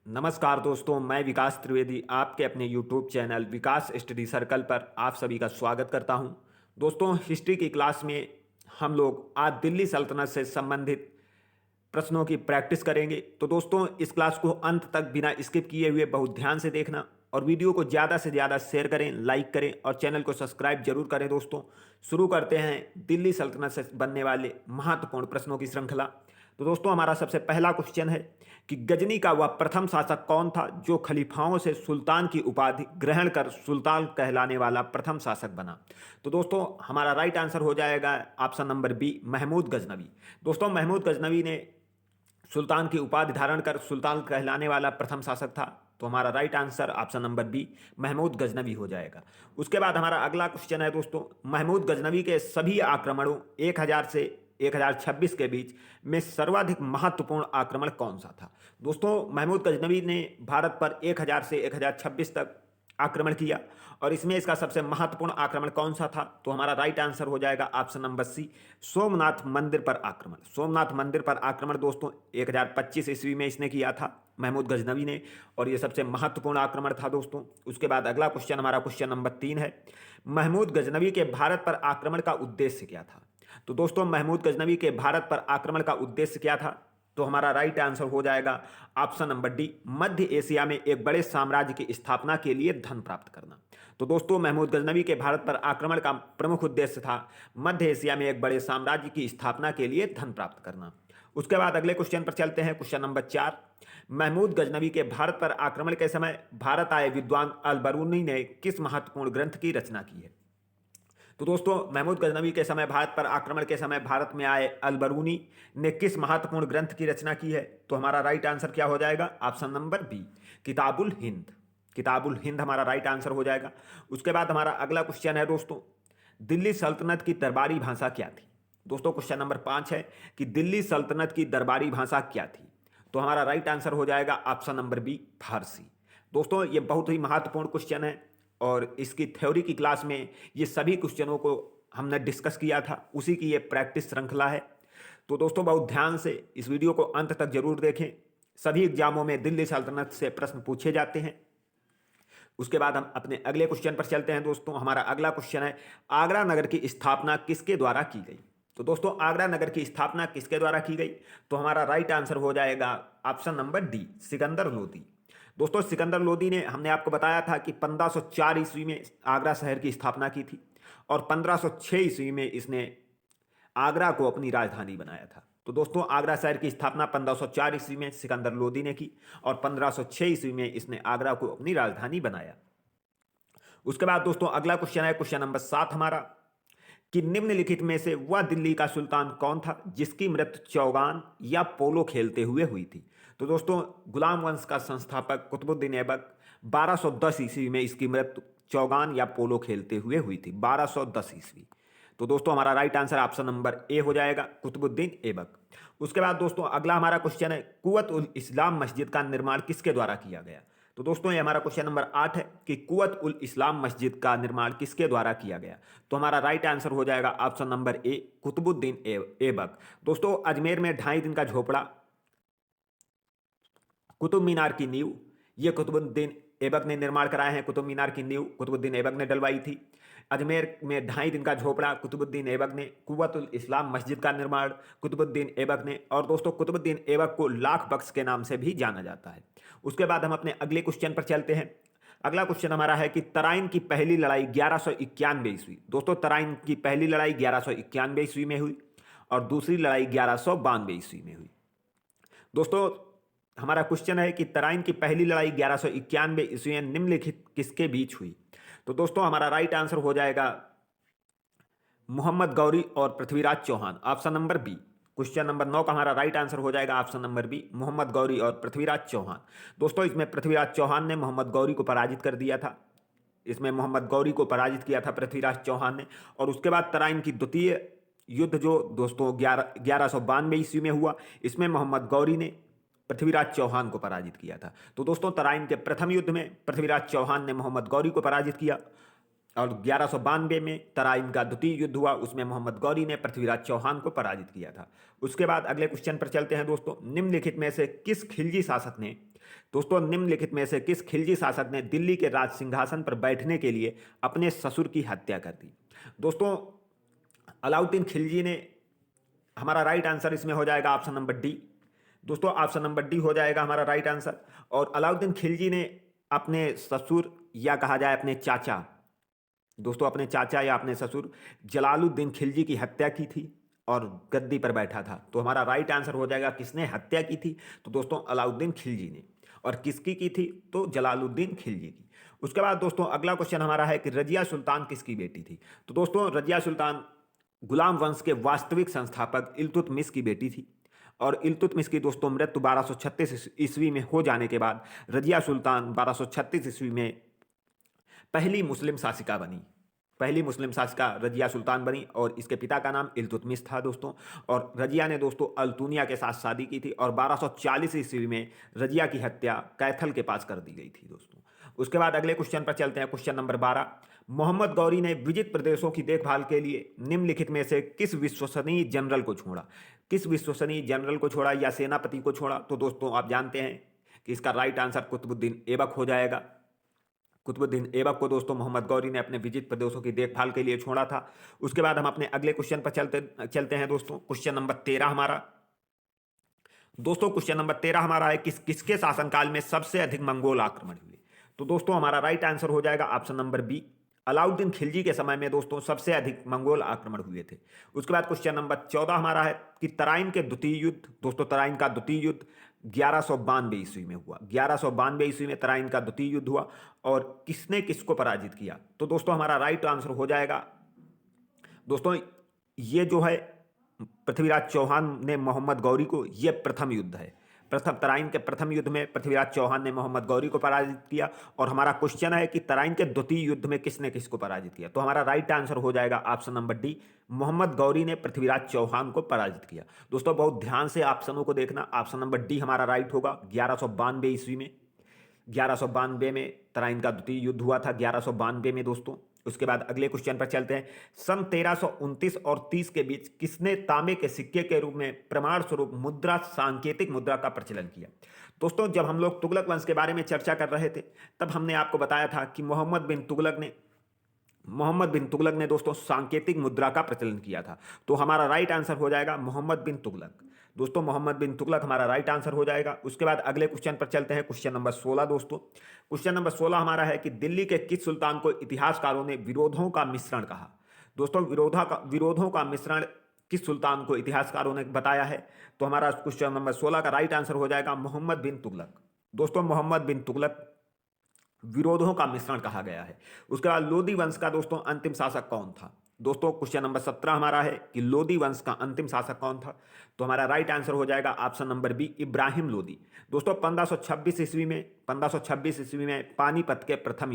नमस्कार दोस्तों, मैं विकास त्रिवेदी आपके अपने यूट्यूब चैनल विकास स्टडी सर्कल पर आप सभी का स्वागत करता हूं। दोस्तों, हिस्ट्री की क्लास में हम लोग आज दिल्ली सल्तनत से संबंधित प्रश्नों की प्रैक्टिस करेंगे। तो दोस्तों, इस क्लास को अंत तक बिना स्किप किए हुए बहुत ध्यान से देखना और वीडियो को ज़्यादा से ज़्यादा शेयर करें, लाइक करें और चैनल को सब्सक्राइब जरूर करें। दोस्तों, शुरू करते हैं दिल्ली सल्तनत से बनने वाले महत्वपूर्ण प्रश्नों की श्रृंखला। तो दोस्तों, हमारा सबसे पहला क्वेश्चन है कि गजनी का वह प्रथम शासक कौन था जो खलीफाओं से सुल्तान की उपाधि ग्रहण कर सुल्तान कहलाने वाला प्रथम शासक बना। तो दोस्तों, हमारा राइट आंसर हो जाएगा option number B, Mahmud Ghaznavi. दोस्तों, महमूद गजनवी ने सुल्तान की उपाधि धारण कर सुल्तान कहलाने वाला प्रथम शासक था। तो हमारा right answer option number B, Mahmud Ghaznavi हो जाएगा। उसके बाद हमारा अगला क्वेश्चन है दोस्तों, महमूद गजनवी के सभी आक्रमणों 1000 से 1026 के बीच में सर्वाधिक महत्वपूर्ण आक्रमण कौन सा था। दोस्तों, महमूद गजनवी ने भारत पर 1000 से 1026 तक आक्रमण किया और इसमें इसका सबसे महत्वपूर्ण आक्रमण कौन सा था। तो हमारा राइट आंसर हो जाएगा ऑप्शन नंबर सी, सोमनाथ मंदिर पर आक्रमण। सोमनाथ मंदिर पर आक्रमण दोस्तों 1025 ईस्वी में इसने किया था महमूद गजनवी ने, और ये सबसे महत्वपूर्ण आक्रमण था दोस्तों। उसके बाद अगला क्वेश्चन हमारा क्वेश्चन नंबर 3 है, महमूद गजनवी के भारत पर आक्रमण का उद्देश्य क्या था। तो दोस्तों, महमूद गजनवी के भारत पर आक्रमण का उद्देश्य क्या था। तो हमारा राइट आंसर हो जाएगा ऑप्शन नंबर डी, मध्य एशिया में एक बड़े साम्राज्य की स्थापना के लिए धन प्राप्त करना। तो दोस्तों, महमूद गजनवी के भारत पर आक्रमण का प्रमुख उद्देश्य था मध्य एशिया में एक बड़े साम्राज्य की स्थापना के लिए धन प्राप्त करना। उसके बाद अगले क्वेश्चन पर चलते हैं, क्वेश्चन नंबर 4, महमूद गजनवी के भारत पर आक्रमण के समय भारत आए विद्वान अल बरूनी ने किस महत्वपूर्ण ग्रंथ की रचना की है। तो दोस्तों, महमूद गजनवी के समय भारत पर आक्रमण के समय भारत में आए अल बरूनी ने किस महत्वपूर्ण ग्रंथ की रचना की है। तो हमारा राइट आंसर क्या हो जाएगा, option number B, Kitabul Hind. Kitabul Hind हमारा राइट आंसर हो जाएगा। उसके बाद हमारा अगला क्वेश्चन है दोस्तों, दिल्ली सल्तनत की दरबारी भाषा क्या थी। दोस्तों, क्वेश्चन नंबर 5 है कि दिल्ली सल्तनत की दरबारी भाषा क्या थी। तो हमारा राइट आंसर हो जाएगा ऑप्शन नंबर बी, फारसी। दोस्तों, ये बहुत ही महत्वपूर्ण क्वेश्चन है और इसकी थ्योरी की क्लास में ये सभी क्वेश्चनों को हमने डिस्कस किया था, उसी की ये प्रैक्टिस श्रृंखला है। तो दोस्तों, बहुत ध्यान से इस वीडियो को अंत तक जरूर देखें। सभी एग्जामों में दिल्ली सल्तनत से प्रश्न पूछे जाते हैं। उसके बाद हम अपने अगले क्वेश्चन पर चलते हैं दोस्तों। हमारा अगला क्वेश्चन है, आगरा नगर की स्थापना किसके द्वारा की गई। तो दोस्तों, आगरा नगर की स्थापना किसके द्वारा की गई। तो हमारा राइट आंसर हो जाएगा option number D, Sikandar Lodi. दोस्तों, सिकंदर लोदी ने, हमने आपको बताया था कि 1504 ईस्वी में आगरा शहर की स्थापना की थी और 1506 ईस्वी में इसने आगरा को अपनी राजधानी बनाया था। तो दोस्तों, आगरा शहर की स्थापना 1504 ईस्वी में सिकंदर लोदी ने की और 1506 ईस्वी में इसने आगरा को अपनी राजधानी बनाया। उसके बाद दोस्तों अगला क्वेश्चन है, क्वेश्चन नंबर 7 हमारा, कि निम्नलिखित में से वह दिल्ली का सुल्तान कौन था जिसकी मृत्यु चौगान या पोलो खेलते हुए हुई थी। तो दोस्तों, गुलाम वंश का संस्थापक कुतुबुद्दीन ऐबक 1210 ईस्वी में इसकी मृत्यु चौगान या पोलो खेलते हुए हुई थी, 1210 ईस्वी। तो दोस्तों, हमारा राइट आंसर ऑप्शन नंबर ए हो जाएगा, कुतुबुद्दीन ऐबक। उसके बाद दोस्तों अगला हमारा क्वेश्चन है, कुवत उल इस्लाम मस्जिद का निर्माण किसके द्वारा किया गया। तो दोस्तों, ये हमारा क्वेश्चन नंबर 8 है कि कुवत उल इस्लाम मस्जिद का निर्माण किसके द्वारा किया गया। तो हमारा राइट आंसर हो जाएगा option number A, Qutbuddin Aibak. दोस्तों, अजमेर में 2.5 दिन का झोपड़ा, कुतुब मीनार की नींव, ये कुतुबुद्दीन ऐबक ने निर्माण कराए हैं। कुतुब मीनार की नींव कुतुबुद्दीन ऐबक ने डलवाई थी। अजमेर में 2.5 दिन का झोपड़ा कुतुबुद्दीन ऐबक ने। कुव्वतुल इस्लाम मस्जिद का निर्माण कुतुबुद्दीन ऐबक ने। और दोस्तों, कुतुबुद्दीन ऐबक को लाख बख्श के नाम से भी जाना जाता है। उसके बाद हम अपने अगले क्वेश्चन पर चलते हैं। अगला क्वेश्चन हमारा है कि तराइन की पहली लड़ाई 1191 ईस्वी। दोस्तों, तराइन की पहली लड़ाई 1191 ईस्वी में हुई और दूसरी लड़ाई 1192 ईस्वी में हुई। दोस्तों, हमारा क्वेश्चन है कि तराइन की पहली लड़ाई 1191 ईस्वी में निम्नलिखित किसके बीच हुई। तो दोस्तों, हमारा राइट आंसर हो जाएगा मोहम्मद गौरी और Prithviraj Chauhan, option number B. Question number 9 का हमारा राइट आंसर हो जाएगा option number B, Mohammad Ghori और पृथ्वीराज चौहान। दोस्तों, इसमें पृथ्वीराज चौहान ने मोहम्मद गौरी को पराजित कर दिया था। इसमें मोहम्मद गौरी को पराजित किया था पृथ्वीराज चौहान ने। और उसके बाद तराइन की द्वितीय युद्ध जो दोस्तों 1192 ईस्वी में हुआ, इसमें मोहम्मद गौरी ने पृथ्वीराज चौहान को पराजित किया था। तो दोस्तों, तराइन के प्रथम युद्ध में पृथ्वीराज चौहान ने मोहम्मद गौरी को पराजित किया और 1192 में तराइन का द्वितीय युद्ध हुआ, उसमें मोहम्मद गौरी ने पृथ्वीराज चौहान को पराजित किया था। उसके बाद अगले क्वेश्चन पर चलते हैं दोस्तों। निम्नलिखित में से किस खिलजी शासक ने दोस्तों निम्नलिखित में से किस खिलजी शासक ने दिल्ली के राज सिंहासन पर बैठने के लिए अपने ससुर की हत्या कर दी? दोस्तों अलाउद्दीन खिलजी ने, हमारा राइट आंसर इसमें हो जाएगा ऑप्शन नंबर डी। दोस्तों ऑप्शन नंबर डी हो जाएगा हमारा राइट आंसर। और अलाउद्दीन खिलजी ने अपने ससुर या कहा जाए अपने चाचा, दोस्तों अपने चाचा या अपने ससुर जलालुद्दीन खिलजी की हत्या की थी और गद्दी पर बैठा था। तो हमारा राइट आंसर हो जाएगा किसने हत्या की थी? तो दोस्तों अलाउद्दीन खिलजी ने। और किसकी की थी? तो जलालुद्दीन खिलजी की। उसके बाद दोस्तों अगला क्वेश्चन हमारा है कि रजिया सुल्तान किसकी बेटी थी? तो दोस्तों रजिया सुल्तान गुलाम वंश के वास्तविक संस्थापक इल्तुतमिश की बेटी थी। और इल्तुतमिश की दोस्तों मृत्यु 1236 ईस्वी में हो जाने के बाद रजिया सुल्तान 1236 ईस्वी में पहली मुस्लिम शासिका बनी। पहली मुस्लिम शासिका रजिया सुल्तान बनी और इसके पिता का नाम इल्तुतमिश था दोस्तों। और रजिया ने दोस्तों अल्तुनिया के साथ शादी की थी और 1240 ईस्वी में रजिया की हत्या कैथल के पास कर दी गई थी दोस्तों। उसके बाद अगले क्वेश्चन पर चलते हैं, क्वेश्चन नंबर 12। मोहम्मद गौरी ने विजित प्रदेशों की देखभाल के लिए निम्नलिखित में से किस विश्वसनीय जनरल को छोड़ा? किस विश्वसनीय जनरल को छोड़ा या सेनापति को छोड़ा? तो दोस्तों आप जानते हैं कि इसका राइट आंसर कुतुबुद्दीन ऐबक हो जाएगा। कुतुबुद्दीन ऐबक को दोस्तों मोहम्मद गौरी ने अपने विजित प्रदेशों की देखभाल के लिए छोड़ा था। उसके बाद हम अपने अगले क्वेश्चन पर चलते हैं दोस्तों, क्वेश्चन नंबर 13 हमारा। दोस्तों क्वेश्चन नंबर 13 हमारा है किसके शासनकाल में सबसे अधिक मंगोल आक्रमण हुए? तो दोस्तों हमारा राइट आंसर हो जाएगा option number B. Alauddin Khilji के समय में दोस्तों सबसे अधिक मंगोल आक्रमण हुए थे। उसके बाद क्वेश्चन नंबर 14 हमारा है कि तराइन के द्वितीय युद्ध, दोस्तों तराइन का द्वितीय युद्ध 1192 ईस्वी में हुआ। 1192 ईस्वी में तराइन का द्वितीय युद्ध हुआ और किसने किसको पराजित किया? तो दोस्तों हमारा राइट आंसर हो जाएगा दोस्तों ये जो है पृथ्वीराज चौहान ने मोहम्मद गौरी को, ये प्रथम युद्ध है। प्रथम तराइन के प्रथम युद्ध में पृथ्वीराज चौहान ने मोहम्मद गौरी को पराजित किया। और हमारा क्वेश्चन है कि तराइन के द्वितीय युद्ध में किसने किसको पराजित किया? तो हमारा राइट आंसर हो जाएगा option number D, Mohammad Ghori ने पृथ्वीराज चौहान को पराजित किया। दोस्तों बहुत ध्यान से ऑप्शनों को देखना, ऑप्शन नंबर डी हमारा राइट होगा। 1192 ईस्वी में, 1192 में तराइन का द्वितीय युद्ध हुआ था, 1192 में दोस्तों। उसके बाद अगले क्वेश्चन पर चलते हैं। सन 1329 और 30 के बीच किसने तांबे के सिक्के के रूप में प्रमाण स्वरूप मुद्रा, सांकेतिक मुद्रा का प्रचलन किया? दोस्तों जब हम लोग तुगलक वंश के बारे में चर्चा कर रहे थे तब हमने आपको बताया था कि मोहम्मद बिन तुगलक ने दोस्तों सांकेतिक मुद्रा का प्रचलन किया था। तो हमारा राइट आंसर हो जाएगा मोहम्मद बिन तुगलक। दोस्तों मोहम्मद बिन तुगलक हमारा राइट आंसर हो जाएगा। उसके बाद अगले क्वेश्चन पर चलते हैं, क्वेश्चन नंबर 16 दोस्तों। क्वेश्चन नंबर 16 हमारा है कि दिल्ली के किस सुल्तान को इतिहासकारों ने विरोधों का मिश्रण कहा? दोस्तों विरोधों का मिश्रण किस सुल्तान को इतिहासकारों ने बताया है? तो हमारा क्वेश्चन नंबर 16 का राइट आंसर हो जाएगा मोहम्मद बिन तुगलक। दोस्तों मोहम्मद बिन तुगलक विरोधों का मिश्रण कहा गया है। उसके बाद लोदी वंश का दोस्तों अंतिम शासक कौन था? दोस्तों क्वेश्चन नंबर 17 हमारा है कि लोदी वंश का अंतिम शासक कौन था? तो हमारा राइट आंसर हो जाएगा option number B, Ibrahim Lodi. दोस्तों 1526 ईस्वी में पानीपत के प्रथम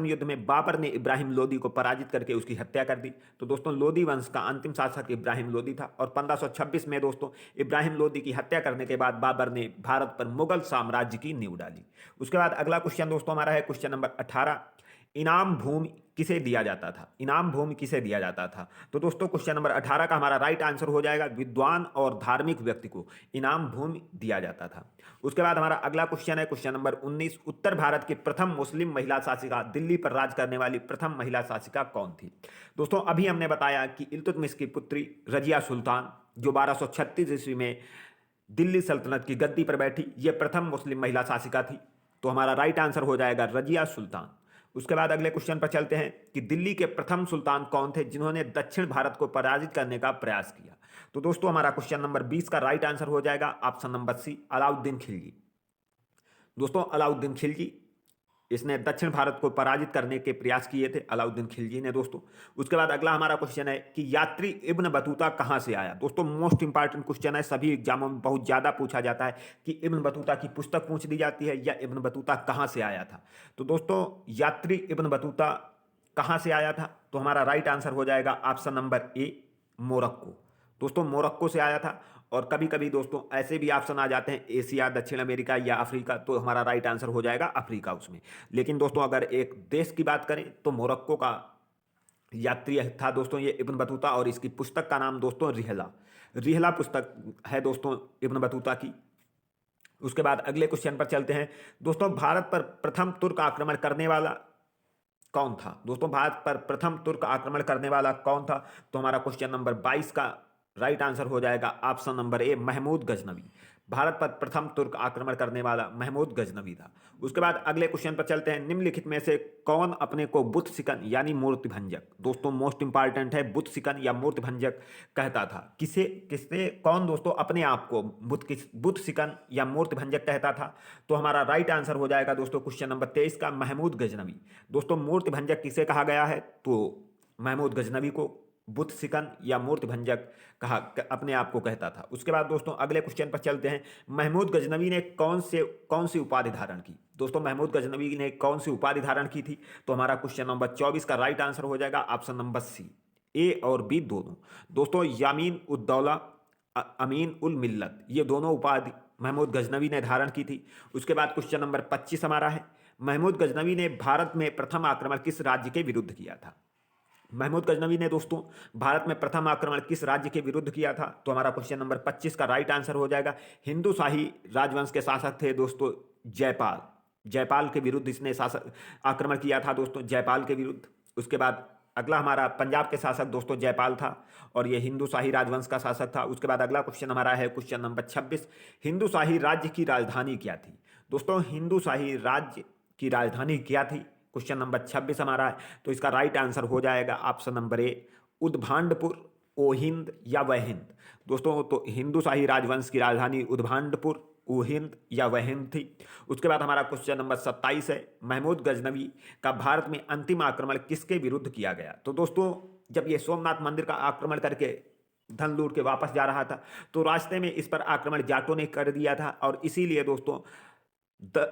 युद्ध में बाबर ने इब्राहिम लोदी को पराजित करके उसकी हत्या कर दी। तो दोस्तों लोदी वंश का अंतिम शासक इब्राहिम लोदी था। और 1526 में दोस्तों इब्राहिम लोदी की हत्या करने के बाद बाबर ने भारत पर मुगल साम्राज्य की नींव डाली। उसके बाद अगला क्वेश्चन दोस्तों हमारा है क्वेश्चन नंबर 18, इनाम भूमि किसे दिया जाता था? इनाम भूमि किसे दिया जाता था? तो दोस्तों क्वेश्चन नंबर 18 का हमारा राइट आंसर हो जाएगा विद्वान और धार्मिक व्यक्ति को इनाम भूमि दिया जाता था। उसके बाद हमारा अगला क्वेश्चन है क्वेश्चन नंबर 19, उत्तर भारत की प्रथम मुस्लिम महिला शासिका, दिल्ली पर राज करने वाली प्रथम महिला शासिका कौन थी? दोस्तों अभी हमने बताया कि इल्तुतमिश की पुत्री रजिया सुल्तान जो 1236 ईस्वी में दिल्ली सल्तनत की गद्दी पर बैठी, ये प्रथम मुस्लिम महिला शासिका थी। तो हमारा राइट आंसर हो जाएगा रजिया सुल्तान। उसके बाद अगले क्वेश्चन पर चलते हैं कि दिल्ली के प्रथम सुल्तान कौन थे जिन्होंने दक्षिण भारत को पराजित करने का प्रयास किया? तो दोस्तों हमारा क्वेश्चन नंबर 20 का राइट आंसर हो जाएगा option number C, Alauddin Khilji. दोस्तों अलाउद्दीन खिलजी, इसने दक्षिण भारत को पराजित करने के प्रयास किए थे अलाउद्दीन खिलजी ने दोस्तों। उसके बाद अगला हमारा क्वेश्चन है कि यात्री इब्न बतूता कहाँ से आया? दोस्तों मोस्ट इंपॉर्टेंट क्वेश्चन है, सभी एग्जामों में बहुत ज़्यादा पूछा जाता है कि इब्न बतूता की पुस्तक पूछ दी जाती है या इब्न बतूता कहाँ से आया था। तो दोस्तों यात्री इब्न बतूता कहाँ से आया था? तो हमारा राइट आंसर हो जाएगा ऑप्शन नंबर ए, मोरक्को। दोस्तों मोरक्को से आया था। और कभी कभी दोस्तों ऐसे भी ऑप्शन आ जाते हैं एशिया, दक्षिण अमेरिका या अफ्रीका, तो हमारा राइट आंसर हो जाएगा अफ्रीका उसमें। लेकिन दोस्तों अगर एक देश की बात करें तो मोरक्को का यात्री था दोस्तों ये इब्न बतूता। और इसकी पुस्तक का नाम दोस्तों रिहला पुस्तक है दोस्तों इब्न बतूता की। उसके बाद अगले क्वेश्चन पर चलते हैं दोस्तों। भारत पर प्रथम तुर्क आक्रमण करने वाला कौन था? दोस्तों भारत पर प्रथम तुर्क आक्रमण करने वाला कौन था? तो हमारा क्वेश्चन नंबर 22 का राइट आंसर हो जाएगा option number A, Mahmud Ghaznavi. Bharat पर प्रथम तुर्क आक्रमण करने वाला महमूद गजनवी था। उसके बाद अगले क्वेश्चन पर चलते हैं। निम्नलिखित में से कौन अपने को बुत सिकन यानी मूर्ति भंजक, दोस्तों मोस्ट इंपॉर्टेंट है, बुत सिकन या मूर्ति भंजक कहता था? किसे किसने कौन दोस्तों अपने आप को बुत सिकन या मूर्ति भंजक कहता था? तो हमारा राइट आंसर हो जाएगा दोस्तों क्वेश्चन नंबर 23 का महमूद गजनवी। दोस्तों मूर्ति भंजक किसे कहा गया है? तो महमूद गजनवी को बुत सिकन या मूर्ति भंजक कहा अपने आप को कहता था। उसके बाद दोस्तों अगले क्वेश्चन पर चलते हैं। महमूद गजनवी ने कौन सी उपाधि धारण की? दोस्तों महमूद गजनवी ने कौन सी उपाधि धारण की थी? तो हमारा क्वेश्चन नंबर 24 का राइट आंसर हो जाएगा ऑप्शन नंबर सी, ए और बी दोनों। दोस्तों यामीन उद्दौला, अमीन उल मिल्लत, ये दोनों उपाधि महमूद गजनवी ने धारण की थी। उसके बाद क्वेश्चन नंबर 25 हमारा है। महमूद गजनवी ने भारत में प्रथम आक्रमण किस राज्य के विरुद्ध किया था? महमूद गजनवी ने दोस्तों भारत में प्रथम आक्रमण किस राज्य के विरुद्ध किया था? तो हमारा क्वेश्चन नंबर 25 का राइट आंसर हो जाएगा, हिंदू शाही राजवंश के शासक थे दोस्तों जयपाल। जयपाल के विरुद्ध इसने शासक आक्रमण किया था दोस्तों, जयपाल के विरुद्ध। उसके बाद अगला हमारा पंजाब के शासक दोस्तों जयपाल था और ये हिंदू शाही राजवंश का शासक था। उसके बाद अगला क्वेश्चन हमारा है क्वेश्चन नंबर 26। हिंदू शाही राज्य की राजधानी क्या थी? दोस्तों हिंदू शाही राज्य की राजधानी क्या थी? क्वेश्चन नंबर 26 हमारा है। तो इसका राइट आंसर हो जाएगा ऑप्शन नंबर ए, उद्भांडपुर, ओहिंद या वहिंद। दोस्तों तो हिंदू शाही राजवंश की राजधानी उद्भांडपुर, ओहिंद या वहिंद थी। उसके बाद हमारा क्वेश्चन नंबर 27 है। महमूद गजनवी का भारत में अंतिम आक्रमण किसके विरुद्ध किया गया? तो दोस्तों जब ये सोमनाथ मंदिर का आक्रमण करके धन लूट के वापस जा रहा था तो रास्ते में इस पर आक्रमण जाटों ने कर दिया था और इसीलिए दोस्तों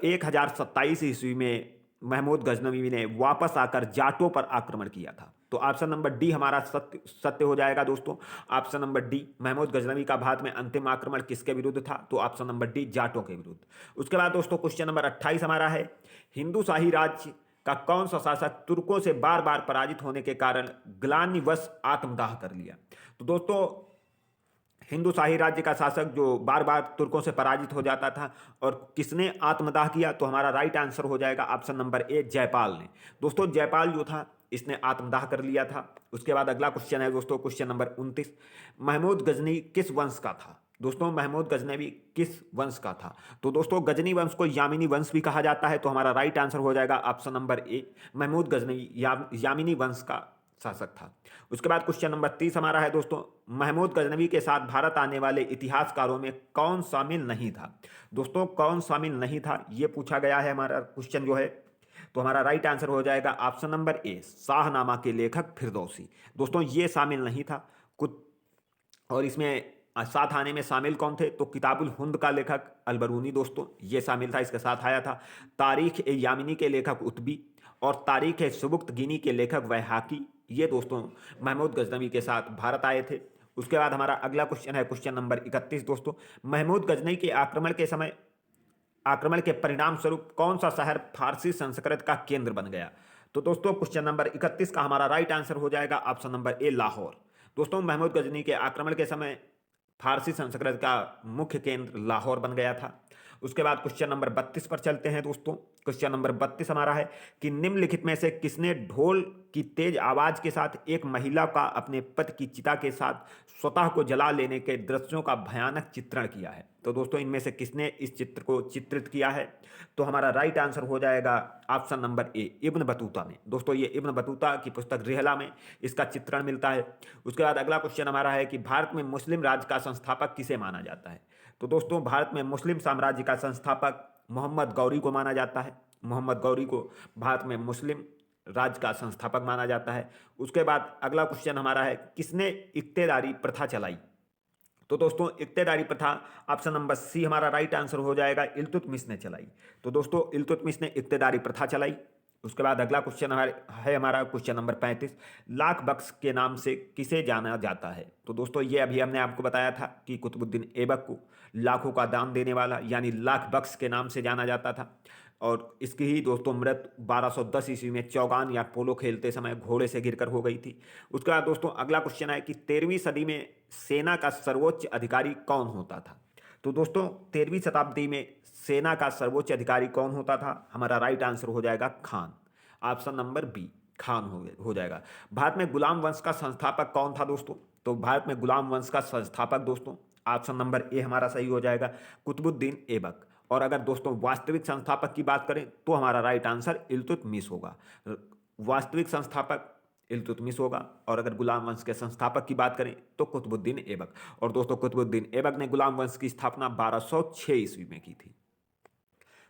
1027 ईस्वी में महमूद गजनवी ने वापस आकर जाटों पर आक्रमण किया था। तो ऑप्शन नंबर डी हमारा सत्य हो जाएगा दोस्तों। Option number D, Mahmud Ghaznavi का भारत में अंतिम आक्रमण किसके विरुद्ध था? तो ऑप्शन नंबर डी, जाटों के विरुद्ध। उसके बाद दोस्तों क्वेश्चन नंबर 28 हमारा है। हिंदू शाही राज्य का कौन सा शासक तुर्कों से बार बार पराजित होने के कारण ग्लानिवश आत्मदाह कर लिया? तो दोस्तों हिंदू शाही राज्य का शासक जो बार बार तुर्कों से पराजित हो जाता था और किसने आत्मदाह किया? तो हमारा राइट आंसर हो जाएगा ऑप्शन नंबर ए, जयपाल ने। दोस्तों जयपाल जो था इसने आत्मदाह कर लिया था। उसके बाद अगला क्वेश्चन है दोस्तों क्वेश्चन नंबर 29। महमूद गजनी किस वंश का था? दोस्तों महमूद गजनवी किस वंश का था? तो दोस्तों गजनी वंश को यामिनी वंश भी कहा जाता है। तो हमारा राइट आंसर हो जाएगा option number A, Mahmud Ghaznavi Yamini वंश का शासक था। उसके बाद क्वेश्चन नंबर 30 हमारा है दोस्तों। महमूद गजनवी के साथ भारत आने वाले इतिहासकारों में कौन शामिल नहीं था? दोस्तों कौन शामिल नहीं था ये पूछा गया है हमारा क्वेश्चन जो है। तो हमारा राइट आंसर हो जाएगा ऑप्शन नंबर ए, शाहनामा के लेखक फिरदौसी। दोस्तों ये शामिल नहीं था कुछ, और इसमें साथ आने में शामिल कौन थे? तो किताबुल हुंद का लेखक अलबरूनी दोस्तों ये शामिल था, इसके साथ आया था। तारीख ए यामिनी के लेखक उतबी और तारीख ए सुबुक्त गिनी के लेखक वैहाकी, ये दोस्तों महमूद गजनवी के साथ भारत आए थे। उसके बाद हमारा अगला क्वेश्चन है क्वेश्चन नंबर 31 दोस्तों। महमूद गजनवी के आक्रमण के परिणाम स्वरूप कौन सा शहर फारसी संस्कृत का केंद्र बन गया? तो दोस्तों क्वेश्चन नंबर 31 का हमारा राइट आंसर हो जाएगा ऑप्शन नंबर ए, लाहौर। दोस्तों महमूद गजनवी के आक्रमण के समय फारसी संस्कृत का मुख्य केंद्र लाहौर बन गया था। उसके बाद क्वेश्चन नंबर 32 पर चलते हैं दोस्तों। क्वेश्चन नंबर 32 हमारा है कि निम्नलिखित में से किसने ढोल की तेज आवाज के साथ एक महिला का अपने पति की चिता के साथ स्वतः को जला लेने के दृश्यों का भयानक चित्रण किया है? तो दोस्तों इनमें से किसने इस चित्र को चित्रित किया है? तो हमारा राइट आंसर हो जाएगा ऑप्शन नंबर ए, इब्न बतूता ने। दोस्तों ये इब्न बतूता की पुस्तक रिहला में इसका चित्रण मिलता है। उसके बाद अगला क्वेश्चन हमारा है कि भारत में मुस्लिम राज्य का संस्थापक किसे माना जाता है? तो दोस्तों भारत में मुस्लिम साम्राज्य का संस्थापक मोहम्मद गौरी को माना जाता है। मोहम्मद गौरी को भारत में मुस्लिम राज्य का संस्थापक माना जाता है। उसके बाद अगला क्वेश्चन हमारा है किसने इक्तेदारी प्रथा चलाई? तो दोस्तों इक्तेदारी प्रथा ऑप्शन नंबर सी हमारा राइट आंसर हो जाएगा, इल्तुतमिश ने चलाई। तो दोस्तों इल्तुतमिश ने इक्तेदारी प्रथा चलाई। उसके बाद अगला क्वेश्चन है हमारा क्वेश्चन नंबर 35। लाख बख्श के नाम से किसे जाना जाता है? तो दोस्तों ये अभी हमने आपको बताया था कि कुतुबुद्दीन ऐबक को लाखों का दान देने वाला यानी लाख बख्श के नाम से जाना जाता था। और इसकी ही दोस्तों मृत्यु 1210 ईस्वी में चौगान या पोलो खेलते समय घोड़े से गिरकर हो गई थी। उसके बाद दोस्तों अगला क्वेश्चन है कि 13वीं सदी में सेना का सर्वोच्च अधिकारी कौन होता था? तो दोस्तों 13वीं शताब्दी में सेना का सर्वोच्च अधिकारी कौन होता था? हमारा राइट आंसर हो जाएगा Khan. Option number B Khan हो जाएगा। भारत में गुलाम वंश का संस्थापक कौन था दोस्तों? तो भारत में गुलाम वंश का संस्थापक दोस्तों ऑप्शन नंबर ए हमारा सही हो जाएगा, कुतुबुद्दीन ऐबक। और अगर दोस्तों वास्तविक संस्थापक की बात करें तो हमारा राइट आंसर इल्तुतमिश होगा। वास्तविक संस्थापक इल्तुतमिश होगा। और अगर गुलाम वंश के संस्थापक की बात करें तो कुतुबुद्दीन ऐबक। और दोस्तों कुतुबुद्दीन ऐबक ने गुलाम वंश की स्थापना 1206 ईस्वी में की थी।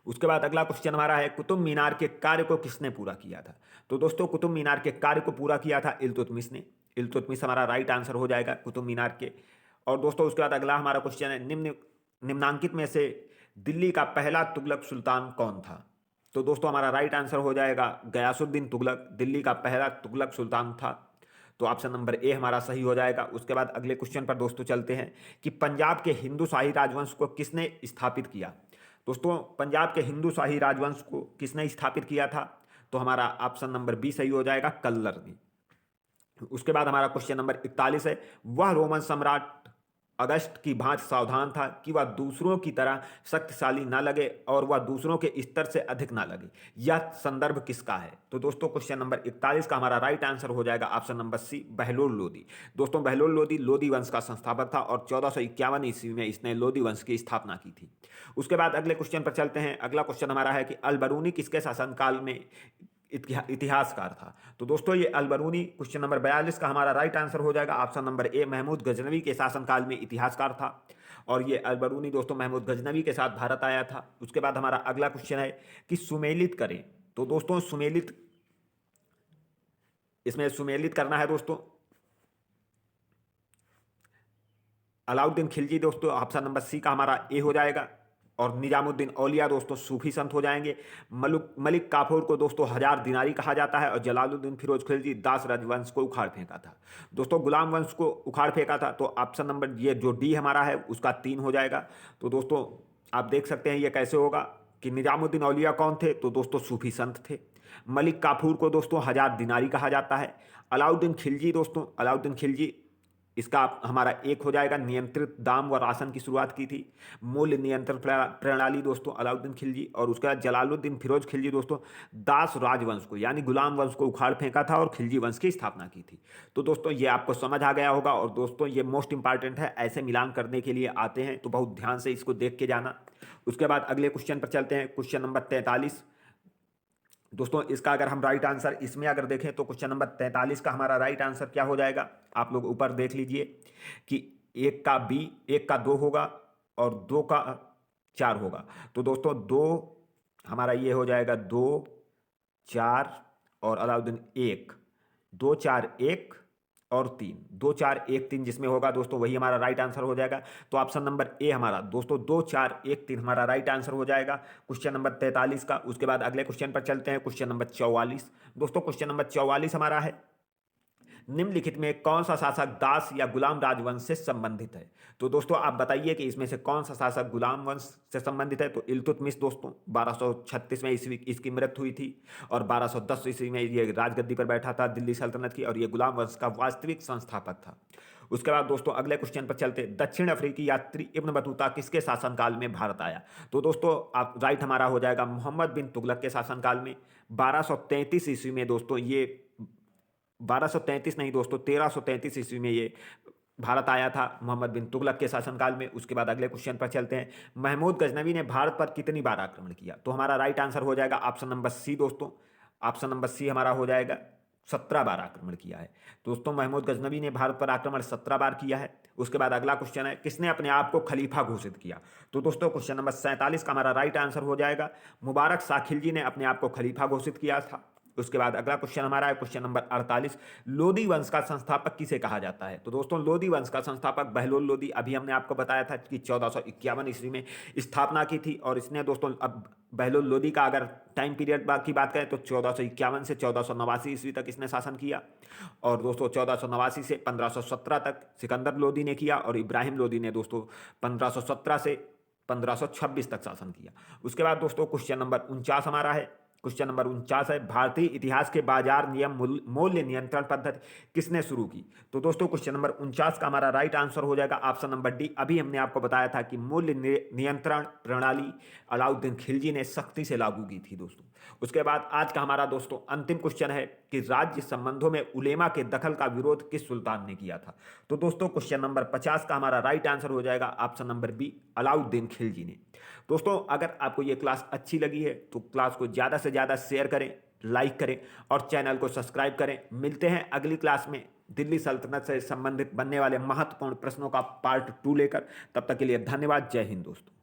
उसके बाद अगला क्वेश्चन हमारा है, कुतुब मीनार के कार्य को किसने पूरा किया था? तो दोस्तों कुतुब मीनार के कार्य को पूरा किया था इल्तुतमिश ने। इल्तुतमिश हमारा राइट आंसर हो जाएगा कुतुब मीनार के। और दोस्तों उसके बाद अगला हमारा क्वेश्चन है, निम्नांकित में से दिल्ली का पहला तुगलक सुल्तान कौन था? तो दोस्तों हमारा राइट आंसर हो जाएगा गयासुद्दीन तुगलक, दिल्ली का पहला तुगलक सुल्तान था। तो ऑप्शन नंबर ए हमारा सही हो जाएगा। उसके बाद अगले क्वेश्चन पर दोस्तों चलते हैं कि पंजाब के हिंदू शाही राजवंश को किसने स्थापित किया? दोस्तों पंजाब के हिंदू शाही राजवंश को किसने स्थापित किया था? तो हमारा ऑप्शन नंबर बी सही हो जाएगा, कल्लर ने। उसके बाद हमारा क्वेश्चन नंबर 41 है, वह रोमन सम्राट अगस्त की भांति सावधान था कि वह दूसरों की तरह शक्तिशाली ना लगे और वह दूसरों के स्तर से अधिक ना लगे। यह संदर्भ किसका है? तो दोस्तों क्वेश्चन नंबर 41 का हमारा राइट आंसर हो जाएगा option number C, Bahlol Lodi. दोस्तों बहलोल लोदी लोदी वंश का संस्थापक था और 1451 ईस्वी में इसने लोदी वंश की स्थापना की थी। उसके बाद अगले क्वेश्चन पर चलते हैं। अगला क्वेश्चन हमारा है कि अलबरूनी किसके शासनकाल में इतिहासकार था? तो दोस्तों ये अलबरूनी क्वेश्चन नंबर 42 का हमारा राइट आंसर हो जाएगा option number A, Mahmud Ghaznavi के शासनकाल में इतिहासकार था। और ये अलबरूनी दोस्तों महमूद गजनवी के साथ भारत आया था। उसके बाद हमारा अगला क्वेश्चन है कि सुमेलित करें। तो दोस्तों सुमेलित, इसमें सुमेलित करना है दोस्तों अलाउद्दीन खिलजी। दोस्तों ऑप्शन नंबर सी का हमारा ए हो जाएगा। और निजामुद्दीन औलिया दोस्तों सूफी संत हो जाएंगे। मलिक काफूर को दोस्तों 1000 दिनारी कहा जाता है। और जलालुद्दीन फिरोज खिलजी दास राजवंश को उखाड़ फेंका था। दोस्तों गुलाम वंश को उखाड़ फेंका था। तो ऑप्शन नंबर ये जो डी हमारा है उसका 3 हो जाएगा। तो दोस्तों आप देख सकते हैं ये कैसे होगा कि निजामुद्दीन औलिया कौन थे? तो दोस्तों सूफी संत थे। मलिक काफूर को दोस्तों 1000 दिनारी कहा जाता है। अलाउद्दीन खिलजी दोस्तों, अलाउद्दीन खिलजी इसका हमारा एक हो जाएगा, नियंत्रित दाम व राशन की शुरुआत की थी। मूल्य नियंत्रण प्रणाली दोस्तों अलाउद्दीन खिलजी। और उसके बाद जलालुद्दीन फिरोज खिलजी दोस्तों दास राजवंश को यानी गुलाम वंश को उखाड़ फेंका था और खिलजी वंश की स्थापना की थी। तो दोस्तों ये आपको समझ आ गया होगा। और दोस्तों ये मोस्ट इंपॉर्टेंट है, ऐसे मिलान करने के लिए आते हैं तो बहुत ध्यान से इसको देख के जाना। उसके बाद अगले क्वेश्चन पर चलते हैं, क्वेश्चन नंबर 43। दोस्तों इसका अगर हम राइट आंसर इसमें अगर देखें तो क्वेश्चन नंबर 43 का हमारा राइट आंसर क्या हो जाएगा? आप लोग ऊपर देख लीजिए कि 1 का बी, 1 का 2 होगा और 2 का 4 होगा। तो दोस्तों 2 हमारा ये हो जाएगा 2 4 और अलाउद्दीन 1, 2 4 1 और 3, 2 4 1 3 जिसमें होगा दोस्तों वही हमारा राइट आंसर हो जाएगा। तो ऑप्शन नंबर ए हमारा दोस्तों 2 4 1 3 हमारा राइट आंसर हो जाएगा क्वेश्चन नंबर 43 का। उसके बाद अगले क्वेश्चन पर चलते हैं, क्वेश्चन नंबर 44। दोस्तों क्वेश्चन नंबर 44 हमारा है, निम्नलिखित में कौन सा शासक दास या गुलाम राजवंश से संबंधित है? तो दोस्तों आप बताइए कि इसमें से कौन सा शासक गुलाम वंश से संबंधित है? तो इल्तुतमिश दोस्तों 1236 में इसकी मृत्यु हुई थी और 1210 ईस्वी में ये राजगद्दी पर बैठा था दिल्ली सल्तनत की, और ये गुलाम वंश का वास्तविक संस्थापक था। उसके बाद दोस्तों अगले क्वेश्चन पर चलते, दक्षिण अफ्रीकी यात्री इब्न बतूता किसके शासनकाल में भारत आया? तो दोस्तों आप राइट हमारा हो जाएगा मोहम्मद बिन तुगलक के शासनकाल में 1233 ईस्वी में। दोस्तों ये 1233 नहीं दोस्तों 1333 ईस्वी में ये भारत आया था मोहम्मद बिन तुगलक के शासनकाल में। उसके बाद अगले क्वेश्चन पर चलते हैं, महमूद गजनवी ने भारत पर कितनी बार आक्रमण किया? तो हमारा राइट आंसर हो जाएगा ऑप्शन नंबर सी दोस्तों, ऑप्शन नंबर सी हमारा हो जाएगा 17 बार आक्रमण किया है। दोस्तों महमूद गजनवी ने भारत पर आक्रमण 17 बार किया है। उसके बाद अगला क्वेश्चन है, किसने अपने आप को खलीफा घोषित किया? तो दोस्तों क्वेश्चन नंबर 47 का हमारा राइट आंसर हो जाएगा मुबारक शाह खिलजी ने अपने आप को खलीफा घोषित किया था। उसके बाद अगला क्वेश्चन हमारा है क्वेश्चन नंबर 48, लोदी वंश का संस्थापक किसे कहा जाता है? तो दोस्तों लोदी वंश का संस्थापक बहलोल लोदी, अभी हमने आपको बताया था कि 1451 ईस्वी में स्थापना की थी। और इसने दोस्तों अब बहलोल लोदी का अगर टाइम पीरियड की बात करें तो 1451 से 1489 ईस्वी तक इसने शासन किया। और दोस्तों 1489 से 1517 तक सिकंदर लोदी ने किया और इब्राहिम लोदी ने दोस्तों 1517 से 1526 तक शासन किया। उसके बाद दोस्तों क्वेश्चन नंबर 49 हमारा है क्वेश्चन नंबर 49 है, भारतीय इतिहास के बाजार नियम मूल्य नियंत्रण पद्धति किसने शुरू की? तो दोस्तों क्वेश्चन नंबर 49 का हमारा राइट आंसर हो जाएगा ऑप्शन नंबर डी। अभी हमने आपको बताया था कि मूल्य नियंत्रण प्रणाली अलाउद्दीन खिलजी ने सख्ती से लागू की थी दोस्तों। उसके बाद आज का हमारा दोस्तों अंतिम क्वेश्चन है कि राज्य संबंधों में उलेमा के दखल का विरोध किस सुल्तान ने किया था? तो दोस्तों क्वेश्चन नंबर 50 का हमारा राइट आंसर हो जाएगा option number B, Alauddin Khilji ने। दोस्तों अगर आपको ये क्लास अच्छी लगी है तो क्लास को ज़्यादा से ज़्यादा शेयर करें, लाइक करें और चैनल को सब्सक्राइब करें। मिलते हैं अगली क्लास में दिल्ली सल्तनत से संबंधित बनने वाले महत्वपूर्ण प्रश्नों का पार्ट 2 लेकर। तब तक के लिए धन्यवाद। जय हिंद दोस्तों।